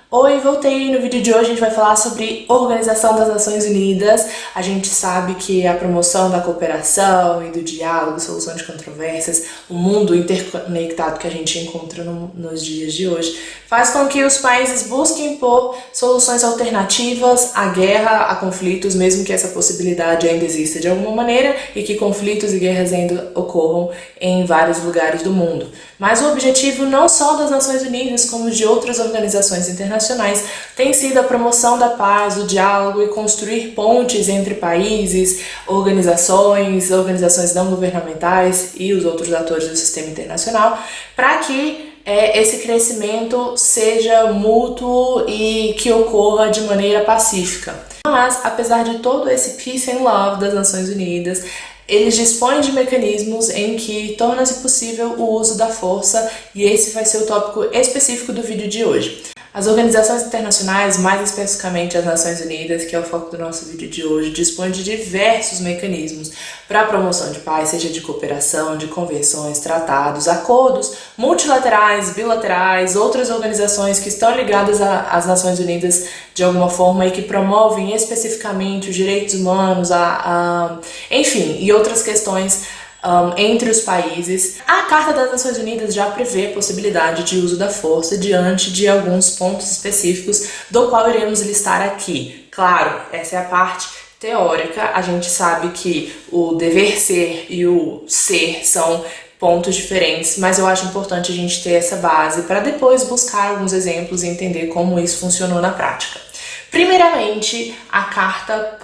Oi, voltei. No vídeo de hoje a gente vai falar sobre Organização das Nações Unidas. A gente sabe que a promoção da cooperação e do diálogo, solução de controvérsias, o mundo interconectado que a gente encontra nos dias de hoje, faz com que os países busquem por soluções alternativas à guerra, a conflitos, mesmo que essa possibilidade ainda exista de alguma maneira e que conflitos e guerras ainda ocorram em vários lugares do mundo. Mas o objetivo não só das Nações Unidas, como de outras organizações internacionais, tem sido a promoção da paz, o diálogo e construir pontes entre países, organizações não governamentais e os outros atores do sistema internacional, para que esse crescimento seja mútuo e que ocorra de maneira pacífica. Mas, apesar de todo esse peace and love das Nações Unidas, eles dispõem de mecanismos em que torna-se possível o uso da força, e esse vai ser o tópico específico do vídeo de hoje. As organizações internacionais, mais especificamente as Nações Unidas, que é o foco do nosso vídeo de hoje, dispõem de diversos mecanismos para a promoção de paz, seja de cooperação, de convenções, tratados, acordos multilaterais, bilaterais, outras organizações que estão ligadas às Nações Unidas de alguma forma e que promovem especificamente os direitos humanos, enfim, e outras questões entre os países. A Carta das Nações Unidas já prevê a possibilidade de uso da força diante de alguns pontos específicos, do qual iremos listar aqui. Claro, essa é a parte teórica. A gente sabe que o dever ser e o ser são pontos diferentes, mas eu acho importante a gente ter essa base para depois buscar alguns exemplos e entender como isso funcionou na prática. Primeiramente, a Carta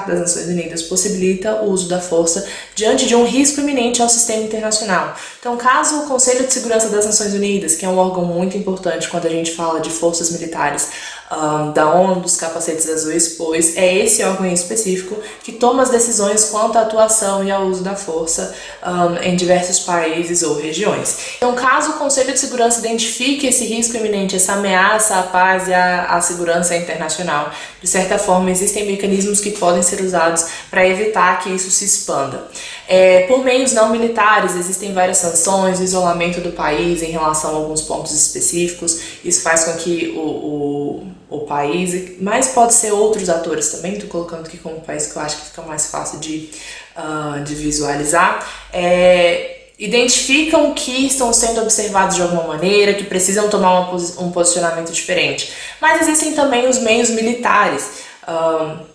das Nações Unidas possibilita o uso da força diante de um risco iminente ao sistema internacional. Então, caso o Conselho de Segurança das Nações Unidas, que é um órgão muito importante quando a gente fala de forças militares da ONU, dos capacetes azuis, pois é esse órgão em específico que toma as decisões quanto à atuação e ao uso da força em diversos países ou regiões. Então, caso o Conselho de Segurança identifique esse risco iminente, essa ameaça à paz e à segurança internacional, de certa forma, existem mecanismos que podem ser usados para evitar que isso se expanda. Por meios não militares, existem várias sanções, o isolamento do país em relação a alguns pontos específicos. Isso faz com que o país, mas pode ser outros atores também, estou colocando aqui como país que eu acho que fica mais fácil de visualizar, identificam que estão sendo observados de alguma maneira, que precisam tomar um posicionamento diferente. Mas existem também os meios militares,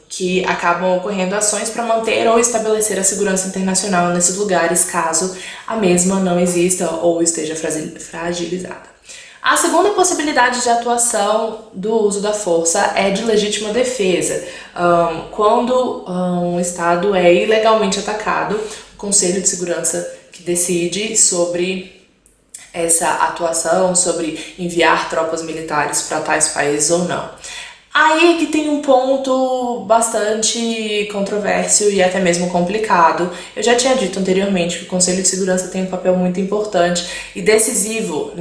que acabam ocorrendo ações para manter ou estabelecer a segurança internacional nesses lugares, caso a mesma não exista ou esteja fragilizada. A segunda possibilidade de atuação do uso da força é de legítima defesa. Quando um Estado é ilegalmente atacado, o Conselho de Segurança que decide sobre essa atuação, sobre enviar tropas militares para tais países ou não. Aí que tem um ponto bastante controverso e até mesmo complicado. Eu já tinha dito anteriormente que o Conselho de Segurança tem um papel muito importante e decisivo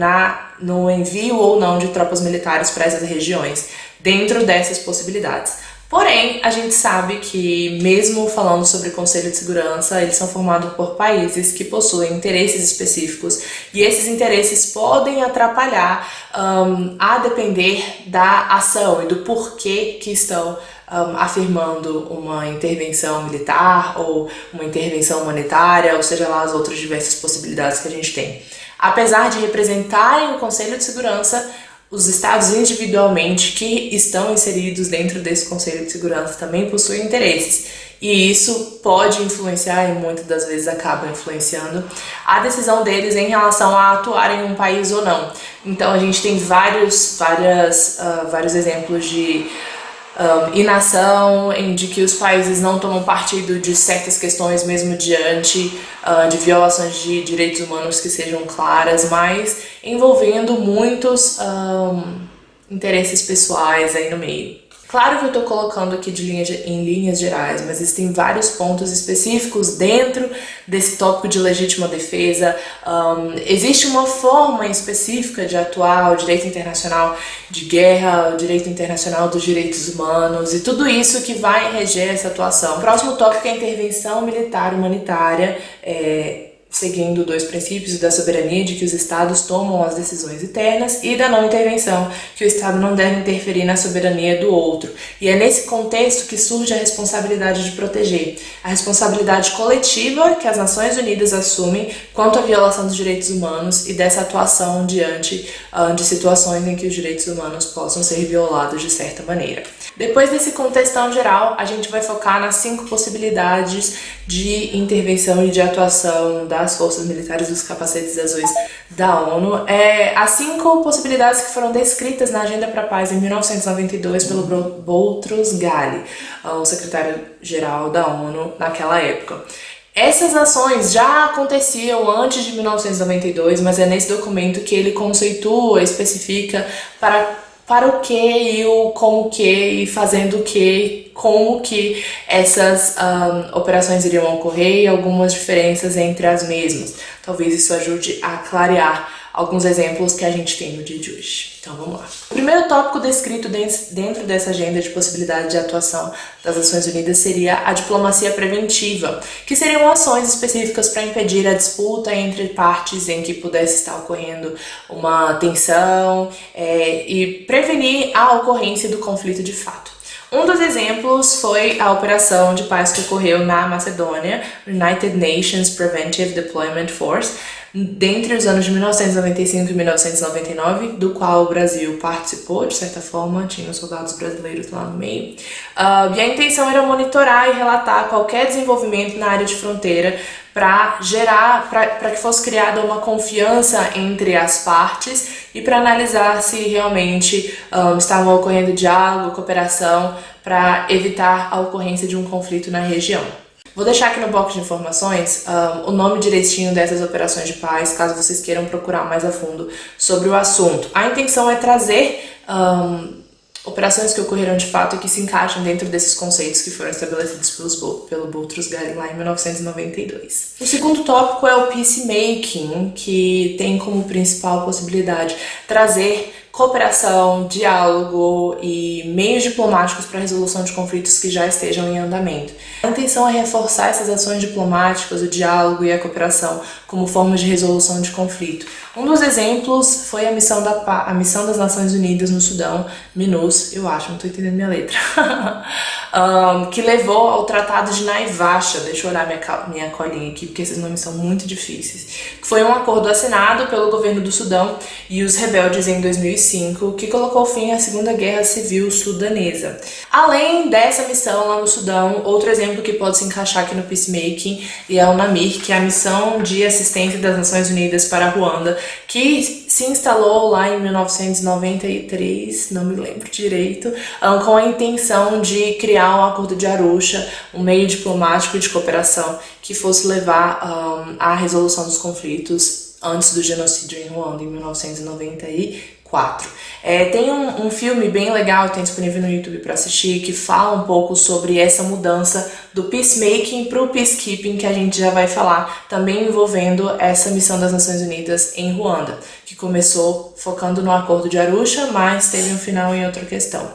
no envio ou não de tropas militares para essas regiões, dentro dessas possibilidades. Porém, a gente sabe que, mesmo falando sobre Conselho de Segurança, eles são formados por países que possuem interesses específicos e esses interesses podem atrapalhar a depender da ação e do porquê que estão afirmando uma intervenção militar ou uma intervenção humanitária, ou seja lá as outras diversas possibilidades que a gente tem. Apesar de representarem o Conselho de Segurança, os estados individualmente que estão inseridos dentro desse Conselho de Segurança também possuem interesses. E isso pode influenciar, e muitas das vezes acaba influenciando, a decisão deles em relação a atuar em um país ou não. Então a gente tem vários exemplos de inação, de que os países não tomam partido de certas questões mesmo diante de violações de direitos humanos que sejam claras, mas envolvendo muitos interesses pessoais aí no meio. Claro que eu estou colocando aqui em linhas gerais, mas existem vários pontos específicos dentro desse tópico de legítima defesa. Existe uma forma específica de atuar o direito internacional de guerra, o direito internacional dos direitos humanos e tudo isso que vai reger essa atuação. O próximo tópico é a intervenção militar humanitária, seguindo 2 princípios da soberania, de que os estados tomam as decisões internas, e da não intervenção, que o estado não deve interferir na soberania do outro. E é nesse contexto que surge a responsabilidade de proteger, a responsabilidade coletiva que as Nações Unidas assumem quanto à violação dos direitos humanos e dessa atuação diante de situações em que os direitos humanos possam ser violados de certa maneira. Depois desse contextão geral, a gente vai focar nas 5 possibilidades de intervenção e de atuação das forças militares dos capacetes azuis da ONU. As 5 possibilidades que foram descritas na Agenda para a Paz em 1992 pelo Boutros Ghali, o secretário-geral da ONU naquela época. Essas ações já aconteciam antes de 1992, mas é nesse documento que ele conceitua, especifica para o que e o como que e fazendo o que, como que essas operações iriam ocorrer e algumas diferenças entre as mesmas. Talvez isso ajude a clarear alguns exemplos que a gente tem no dia de hoje. Então vamos lá. O primeiro tópico descrito dentro dessa agenda de possibilidade de atuação das Nações Unidas seria a diplomacia preventiva, que seriam ações específicas para impedir a disputa entre partes em que pudesse estar ocorrendo uma tensão e prevenir a ocorrência do conflito de fato. Um dos exemplos foi a operação de paz que ocorreu na Macedônia, United Nations Preventive Deployment Force, dentre os anos de 1995 e 1999, do qual o Brasil participou, de certa forma, tinha os soldados brasileiros lá no meio. E a intenção era monitorar e relatar qualquer desenvolvimento na área de fronteira para que fosse criada uma confiança entre as partes e para analisar se realmente estavam ocorrendo diálogo, cooperação, para evitar a ocorrência de um conflito na região. Vou deixar aqui no box de informações o nome direitinho dessas operações de paz, caso vocês queiram procurar mais a fundo sobre o assunto. A intenção é trazer operações que ocorreram de fato e que se encaixam dentro desses conceitos que foram estabelecidos pelo Boutros Ghali lá em 1992. O segundo tópico é o peacemaking, que tem como principal possibilidade trazer cooperação, diálogo e meios diplomáticos para a resolução de conflitos que já estejam em andamento. A intenção é reforçar essas ações diplomáticas, o diálogo e a cooperação como formas de resolução de conflito. Um dos exemplos foi a missão das Nações Unidas no Sudão, MINUS, eu acho, não estou entendendo minha letra, que levou ao Tratado de Naivasha, deixa eu olhar minha colinha aqui, porque esses nomes são muito difíceis, que foi um acordo assinado pelo governo do Sudão e os rebeldes em 2005, que colocou fim à Segunda Guerra Civil Sudanesa. Além dessa missão lá no Sudão, outro exemplo que pode se encaixar aqui no peacemaking é a UNAMIR, que é a missão de assistência das Nações Unidas para Ruanda, que se instalou lá em 1993, não me lembro direito, com a intenção de criar um acordo de Arusha, um meio diplomático de cooperação que fosse levar à resolução dos conflitos antes do genocídio em Ruanda, em 1994. Tem um filme bem legal, tem disponível no YouTube para assistir, que fala um pouco sobre essa mudança do peacemaking para o peacekeeping, que a gente já vai falar, também envolvendo essa missão das Nações Unidas em Ruanda, que começou focando no acordo de Arusha, mas teve um final em outra questão.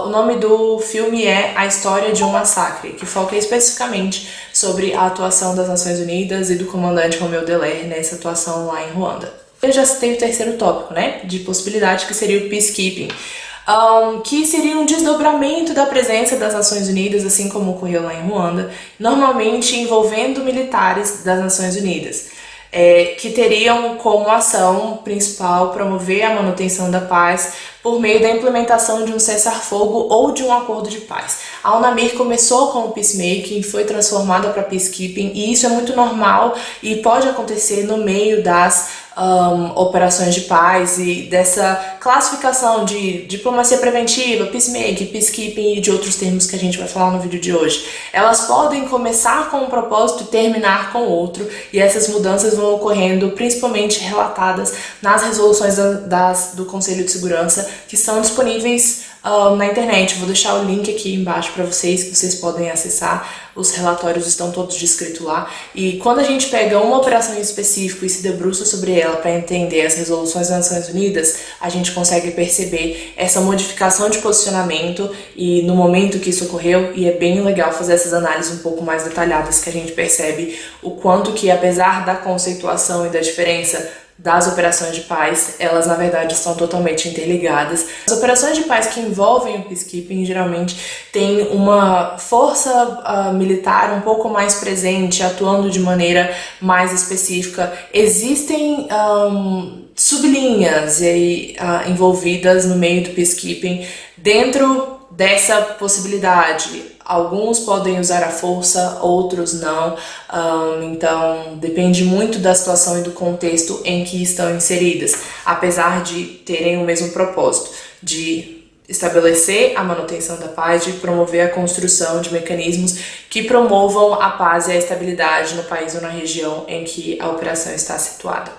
O nome do filme é A História de um Massacre, que foca especificamente sobre a atuação das Nações Unidas e do comandante Romeu Dallaire nessa atuação lá em Ruanda. Eu já citei o terceiro tópico, né, de possibilidade, que seria o peacekeeping, que seria um desdobramento da presença das Nações Unidas, assim como ocorreu lá em Ruanda, normalmente envolvendo militares das Nações Unidas, que teriam como ação principal promover a manutenção da paz por meio da implementação de um cessar-fogo ou de um acordo de paz. A UNAMIR começou com o peacemaking, foi transformada para peacekeeping, e isso é muito normal e pode acontecer no meio das operações de paz e dessa classificação de diplomacia preventiva, peacemaking, peacekeeping e de outros termos que a gente vai falar no vídeo de hoje. Elas podem começar com um propósito e terminar com outro, e essas mudanças vão ocorrendo principalmente relatadas nas resoluções do Conselho de Segurança, que são disponíveis na internet. Vou deixar o link aqui embaixo para vocês, que vocês podem acessar os relatórios estão todos descritos lá. E quando a gente pega uma operação em específico e se debruça sobre ela para entender as resoluções das Nações Unidas, a gente consegue perceber essa modificação de posicionamento e no momento que isso ocorreu, e é bem legal fazer essas análises um pouco mais detalhadas, que a gente percebe o quanto que, apesar da conceituação e da diferença das operações de paz, elas na verdade estão totalmente interligadas. As operações de paz que envolvem o peacekeeping geralmente têm uma força militar um pouco mais presente, atuando de maneira mais específica. Existem sublinhas envolvidas no meio do peacekeeping dentro dessa possibilidade. Alguns podem usar a força, outros não, então depende muito da situação e do contexto em que estão inseridas, apesar de terem o mesmo propósito, de estabelecer a manutenção da paz, de promover a construção de mecanismos que promovam a paz e a estabilidade no país ou na região em que a operação está situada.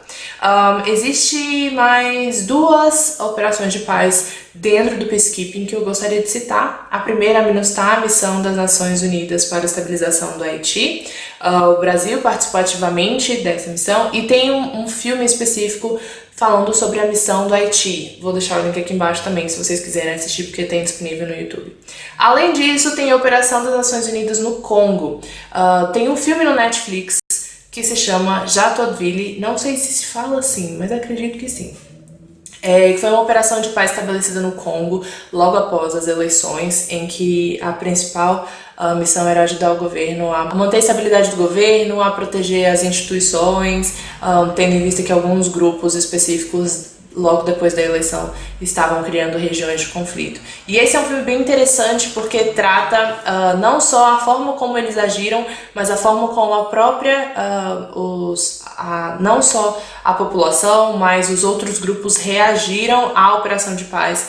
Existe mais duas operações de paz dentro do peacekeeping que eu gostaria de citar. A primeira, a MINUSTAH, a Missão das Nações Unidas para a Estabilização do Haiti. O Brasil participou ativamente dessa missão e tem um filme específico falando sobre a missão do Haiti. Vou deixar o link aqui embaixo também, se vocês quiserem assistir, porque tem disponível no YouTube. Além disso, tem a Operação das Nações Unidas no Congo. Tem um filme no Netflix que se chama Jadotville, não sei se fala assim, mas acredito que sim. Que foi uma operação de paz estabelecida no Congo logo após as eleições, em que a principal missão era ajudar o governo a manter a estabilidade do governo, a proteger as instituições, tendo em vista que alguns grupos específicos logo depois da eleição estavam criando regiões de conflito. E esse é um filme bem interessante porque trata não só a forma como eles agiram, mas a forma como a própria, não só a população, mas os outros grupos reagiram à operação de paz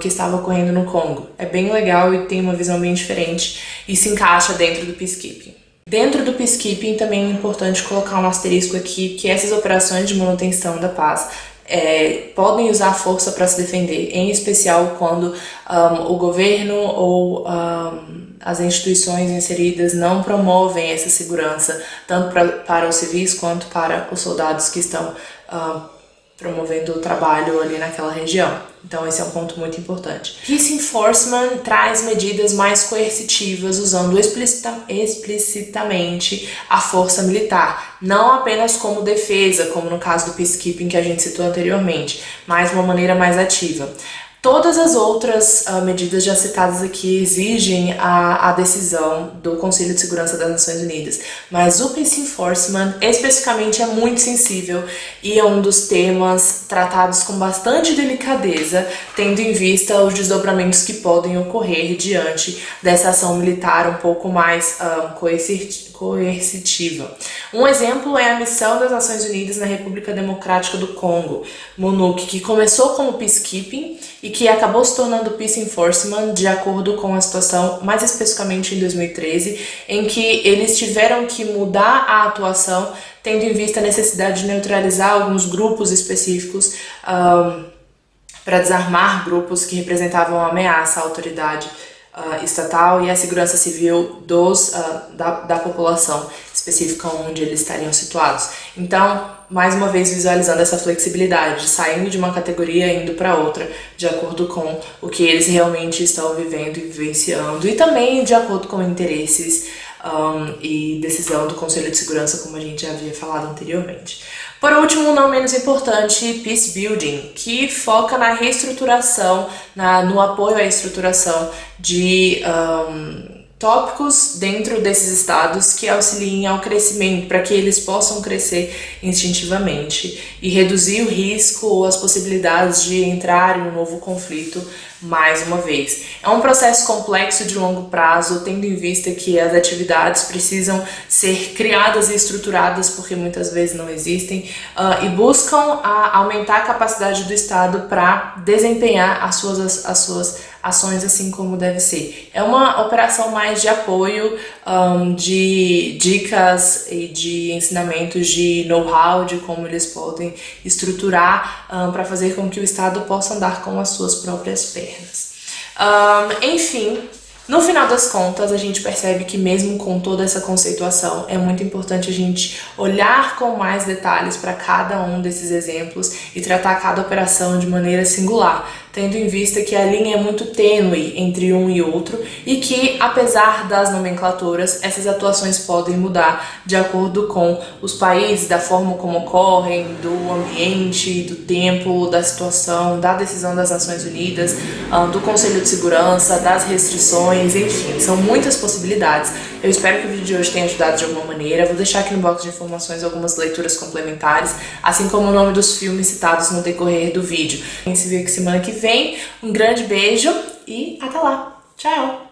que estava ocorrendo no Congo. É bem legal e tem uma visão bem diferente e se encaixa dentro do peacekeeping. Dentro do peacekeeping também é importante colocar um asterisco aqui, que essas operações de manutenção da paz podem usar força para se defender, em especial quando o governo ou as instituições inseridas não promovem essa segurança, tanto para os civis quanto para os soldados que estão promovendo o trabalho ali naquela região. Então esse é um ponto muito importante. Peace Enforcement traz medidas mais coercitivas, usando explicitamente a força militar, não apenas como defesa, como no caso do peacekeeping que a gente citou anteriormente, mas de uma maneira mais ativa. Todas as outras medidas já citadas aqui exigem a decisão do Conselho de Segurança das Nações Unidas, mas o Peace Enforcement especificamente é muito sensível e é um dos temas tratados com bastante delicadeza, tendo em vista os desdobramentos que podem ocorrer diante dessa ação militar um pouco mais coercitiva. Um exemplo é a missão das Nações Unidas na República Democrática do Congo, MONUC, que começou como peacekeeping e que acabou se tornando Peace Enforcement de acordo com a situação, mais especificamente em 2013, em que eles tiveram que mudar a atuação, tendo em vista a necessidade de neutralizar alguns grupos específicos para desarmar grupos que representavam uma ameaça à autoridade estatal e à segurança civil da população específica onde eles estariam situados. Então, mais uma vez visualizando essa flexibilidade, saindo de uma categoria e indo para outra, de acordo com o que eles realmente estão vivendo e vivenciando, e também de acordo com interesses e decisão do Conselho de Segurança, como a gente já havia falado anteriormente. Por último, não menos importante, Peace Building, que foca na reestruturação, no apoio à estruturação de tópicos dentro desses estados que auxiliem ao crescimento, para que eles possam crescer instintivamente e reduzir o risco ou as possibilidades de entrar em um novo conflito mais uma vez. É um processo complexo de longo prazo, tendo em vista que as atividades precisam ser criadas e estruturadas, porque muitas vezes não existem, e buscam aumentar a capacidade do Estado para desempenhar as suas ações assim como deve ser. É uma operação mais de apoio, de dicas e de ensinamentos de know-how, de como eles podem estruturar para fazer com que o Estado possa andar com as suas próprias pernas. Enfim, No final das contas, a gente percebe que mesmo com toda essa conceituação, é muito importante a gente olhar com mais detalhes para cada um desses exemplos e tratar cada operação de maneira singular, tendo em vista que a linha é muito tênue entre um e outro e que, apesar das nomenclaturas, essas atuações podem mudar de acordo com os países, da forma como ocorrem, do ambiente, do tempo, da situação, da decisão das Nações Unidas, do Conselho de Segurança, das restrições, enfim, são muitas possibilidades. Eu espero que o vídeo de hoje tenha ajudado de alguma maneira. Vou deixar aqui no box de informações algumas leituras complementares, assim como o nome dos filmes citados no decorrer do vídeo. A gente se vê aqui semana que vem. Um grande beijo e até lá. Tchau!